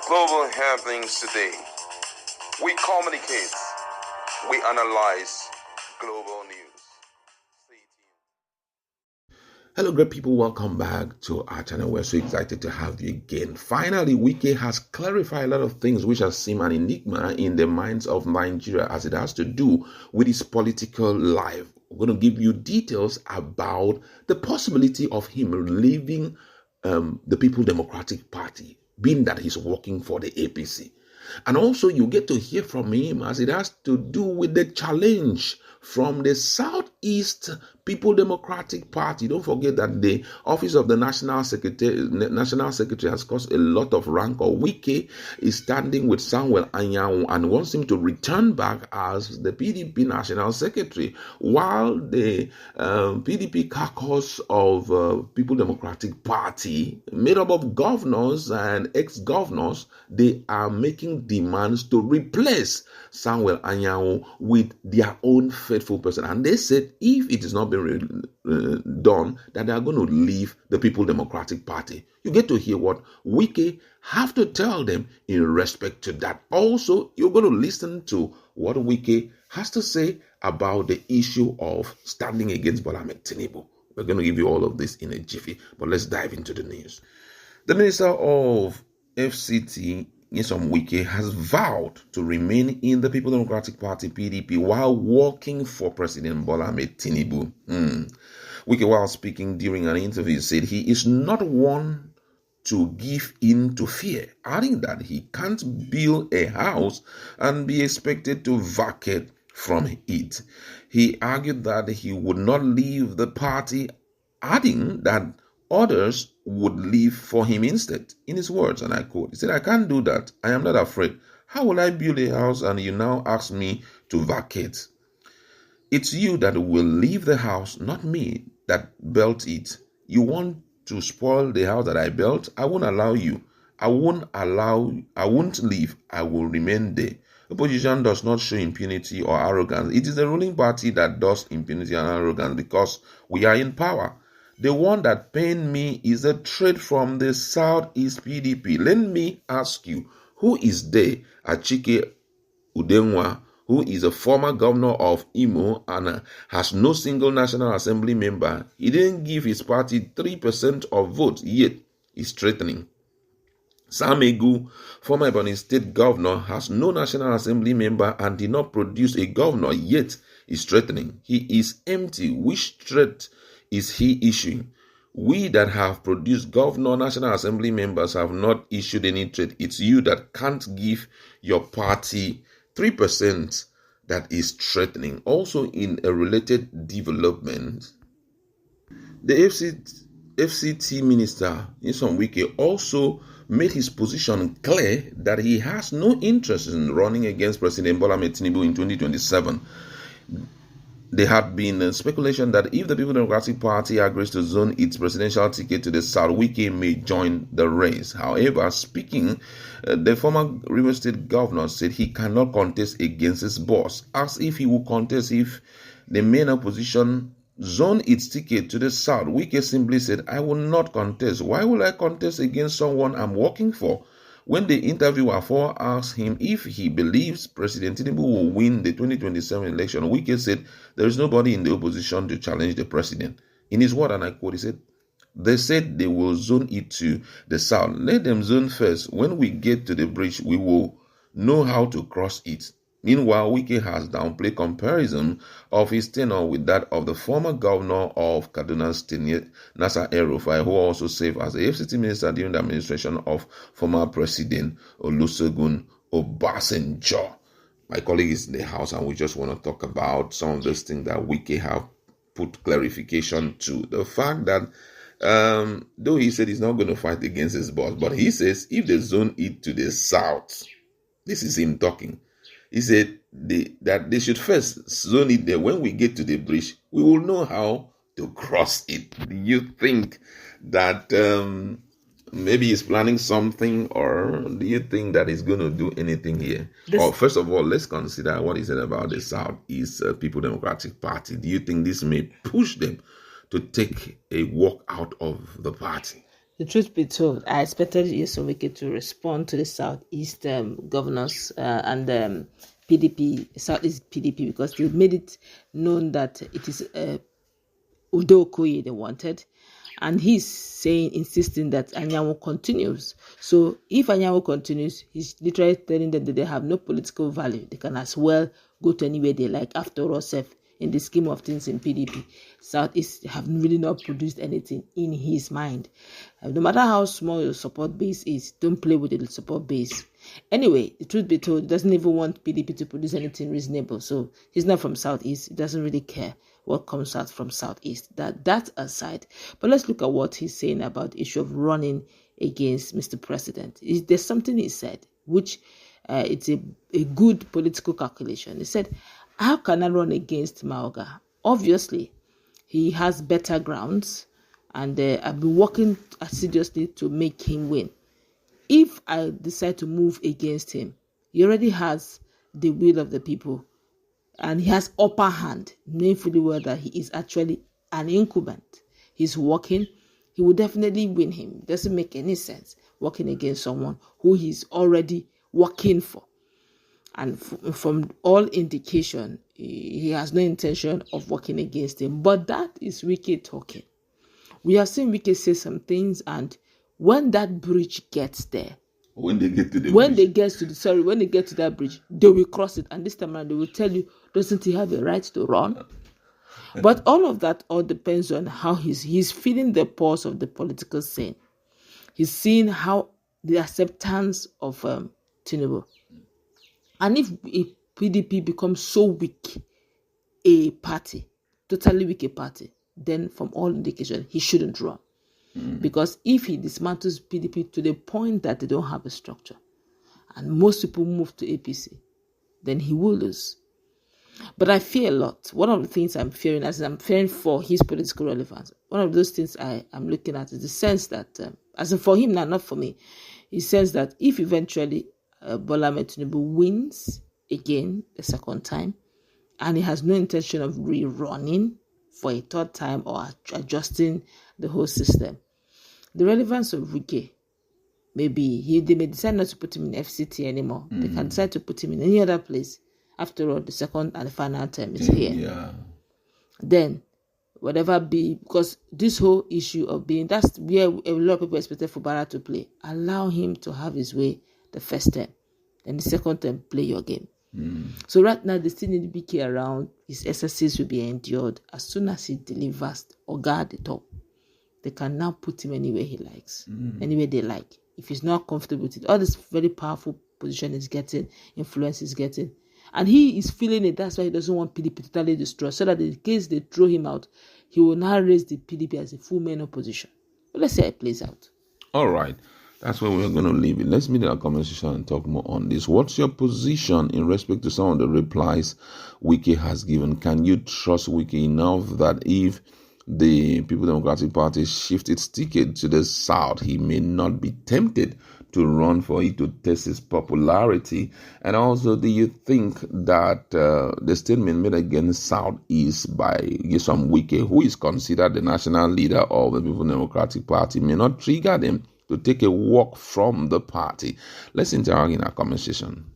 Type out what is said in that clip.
Global happenings today. We communicate. We analyze global news. Stay tuned. Hello, great people. Welcome back to our channel. We're so excited to have you again. Finally, Wike has clarified a lot of things which have seemed an enigma in the minds of Nigeria as it has to do with his political life. We're going to give you details about the possibility of him leaving the People Democratic Party, being that he's working for the APC. And also you get to hear from him as it has to do with the challenge from the Southeast People Democratic Party. Don't forget that the office of the National Secretary has caused a lot of rancor. Wike is standing with Samuel Anyanwu and wants him to return back as the PDP National Secretary, while the PDP caucus of People Democratic Party, made up of governors and ex-governors, they are making demands to replace Samuel Anyanwu with their own faithful person. And they said if it is not been done, that they are going to leave the People Democratic Party. You get to hear what Wike have to tell them in respect to that. Also, you're going to listen to what Wike has to say about the issue of standing against Bola Ahmed Tinubu. We're going to give you all of this in a jiffy, but let's dive into the news. The Minister of FCT, Nyesom Wike, has vowed to remain in the People Democratic Party PDP while working for President Bola Ahmed Tinubu. Wike, while speaking during an interview, said he is not one to give in to fear, adding that he can't build a house and be expected to vacate from it. He argued that he would not leave the party, adding that others would leave for him instead. In his words, and I quote, he said, "I can't do that. I am not afraid. How will I build a house and you now ask me to vacate? It's you that will leave the house, not me that built it. You want to spoil the house that I built? I won't allow you. I won't leave. I will remain there." Opposition does not show impunity or arrogance. It is the ruling party that does impunity and arrogance because we are in power. The one that pained me is a threat from the Southeast PDP. Let me ask you, who is there? Achike Udenwa, who is a former governor of Imo and has no single National Assembly member. He didn't give his party 3% of votes, yet he's threatening. Sam Egu, former Ebonyi State governor, has no National Assembly member and did not produce a governor, yet is threatening. He is empty. Which threat is he issuing? We that have produced governor, National Assembly members have not issued any threat. It's you that can't give your party 3% that is threatening. Also, in a related development, the FCT minister, Nyesom Wike, also made his position clear that he has no interest in running against President Bola Ahmed Tinubu in 2027. There had been speculation that if the People Democratic Party agrees to zone its presidential ticket to the South, Wike may join the race. However, speaking, the former River State governor said he cannot contest against his boss, as if he would contest if the main opposition zone its ticket to the South. Wike simply said, "I will not contest. Why will I contest against someone I'm working for?" When the interviewer asked him if he believes President Tinubu will win the 2027 election, Wike said, "There is nobody in the opposition to challenge the president." In his word, and I quote, he said, "They said they will zone it to the South. Let them zone first. When we get to the bridge, we will know how to cross it." Meanwhile, Wike has downplayed comparison of his tenure with that of the former governor of Kaduna State, Nasir El-Rufai, who also served as the FCT minister during the administration of former President Olusegun Obasanjo. My colleague is in the house and we just want to talk about some of those things that Wike have put clarification to. The fact that though he said he's not going to fight against his boss, but he says if they zone it to the South, this is him talking. He said that they should first zone it there. When we get to the bridge, we will know how to cross it. Do you think that maybe he's planning something, or do you think that he's going to do anything here? First of all, let's consider what he said about the Southeast People Democratic Party. Do you think this may push them to take a walk out of the party? The truth be told, I expected Nyesom Wike to respond to the Southeast governors and PDP, Southeast PDP, because they made it known that it is Udo Okoye they wanted. And he's insisting that Anyanwu continues. So if Anyanwu continues, he's literally telling them that they have no political value. They can as well go to anywhere they like. After all, in the scheme of things in PDP, Southeast have really not produced anything in his mind. No matter how small your support base is, don't play with the support base. Anyway, the truth be told, he doesn't even want PDP to produce anything reasonable. So he's not from Southeast. He doesn't really care what comes out from Southeast. That aside, but let's look at what he's saying about the issue of running against Mr. President. There's something he said, which it's a good political calculation. He said, how can I run against Maoga? Obviously, he has better grounds, and I've been working assiduously to make him win. If I decide to move against him, he already has the will of the people, and he has upper hand, knowing fully well that he is actually an incumbent. He's working. He will definitely win him. It doesn't make any sense working against someone who he's already working for. And from all indication, he has no intention of working against him. But that is Wike talking. We have seen Wike say some things, and when that bridge gets there, when they get to that bridge, they will cross it, and this time around they will tell you, doesn't he have a right to run? But all of that all depends on how he's feeling the pulse of the political scene. He's seeing how the acceptance of Tinubu. And if PDP becomes so weak a party, totally weak a party, then from all indication, he shouldn't run. Because if he dismantles PDP to the point that they don't have a structure, and most people move to APC, then he will lose. But I fear a lot. One of the things I'm fearing, as I'm fearing for his political relevance, one of those things I'm looking at is the sense that, as in for him now, not for me, he says that if eventually Bola Ahmed Tinubu wins again the second time, and he has no intention of rerunning for a third time or adjusting the whole system, the relevance of Wike they may decide not to put him in FCT anymore. They can decide to put him in any other place. After all, the second and the final term is here. Yeah. Then, whatever be, because this whole issue of that's where a lot of people expected Fubara to play. Allow him to have his way the first term. Then the second term, play your game. So right now, they still need to be around. His SSCs will be endured. As soon as he delivers or guard the top, they can now put him anywhere he likes, anywhere they like. If he's not comfortable with it, all this very powerful position he's getting, influence he's getting, and he is feeling it. That's why he doesn't want PDP to totally destroy, so that in case they throw him out, he will now raise the PDP as a full main opposition. But let's see how it plays out. All right. That's where we're going to leave it. Let's meet in our conversation and talk more on this. What's your position in respect to some of the replies Wike has given? Can you trust Wike enough that if the People Democratic Party shift its ticket to the south, he may not be tempted to run for it to test his popularity? And also, do you think that the statement made against Southeast by Nyesom Wike, who is considered the national leader of the People Democratic Party, may not trigger them to take a walk from the party? Let's interact in our conversation.